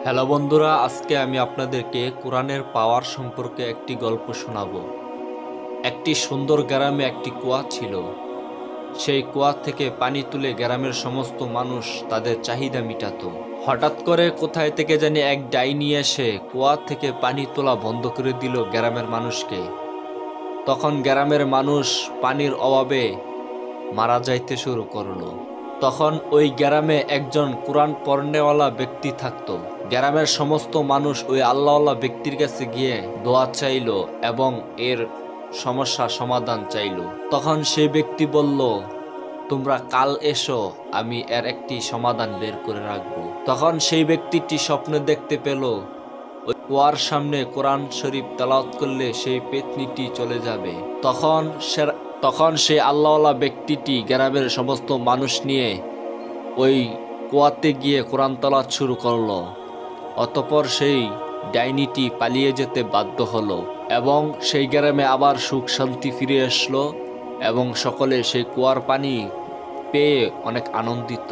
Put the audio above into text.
Hello বন্ধুরা, আজকে আমি আপনাদেরকে কোরআনের পাওয়ার সম্পর্কে একটি গল্প শোনাবো। একটি সুন্দর গ্রামে একটি কুয়া ছিল। সেই কুয়া থেকে পানি তুলে গ্রামের সমস্ত মানুষ তাদের চাহিদা মিটাতো। হঠাৎ করে কোথায় থেকে জানি এক ডাইনি এসে কুয়া থেকে পানি তোলা বন্ধ করে দিল গ্রামের মানুষকে। তখন গ্রামের মানুষ পানির অভাবে মারা যাইতে শুরু করলো। তখন ওই গ্রামে একজন কোরআন পড়নেওয়ালা ব্যক্তি থাকতো। গ্রামের সমস্ত মানুষ ওই আল্লাহওয়ালা ব্যক্তির কাছে গিয়ে দোয়া চাইলো এবং এর সমস্যা সমাধান চাইলো। তখন সেই ব্যক্তি বলল, তোমরা কাল এসো, আমি এর একটি সমাধান বের করে রাখবো। তখন সেই ব্যক্তিটি স্বপ্নে দেখতে পেল ওই কুয়ার সামনে কোরআন শরীফ তেলাওয়াত করলে সেই পেতনিটি চলে যাবে। তখন সেই আল্লাহওয়ালা ব্যক্তিটি গ্রামের সমস্ত মানুষ নিয়ে ওই কুয়াতে গিয়ে কোরআন তেলাওয়াত শুরু করলো। অতঃপর সেই ডাইনিটি পালিয়ে যেতে বাধ্য হলো এবং সেই গ্রামে আবার সুখ শান্তি ফিরে আসলো এবং সকলে সেই কুয়ার পানি পেয়ে অনেক আনন্দিত।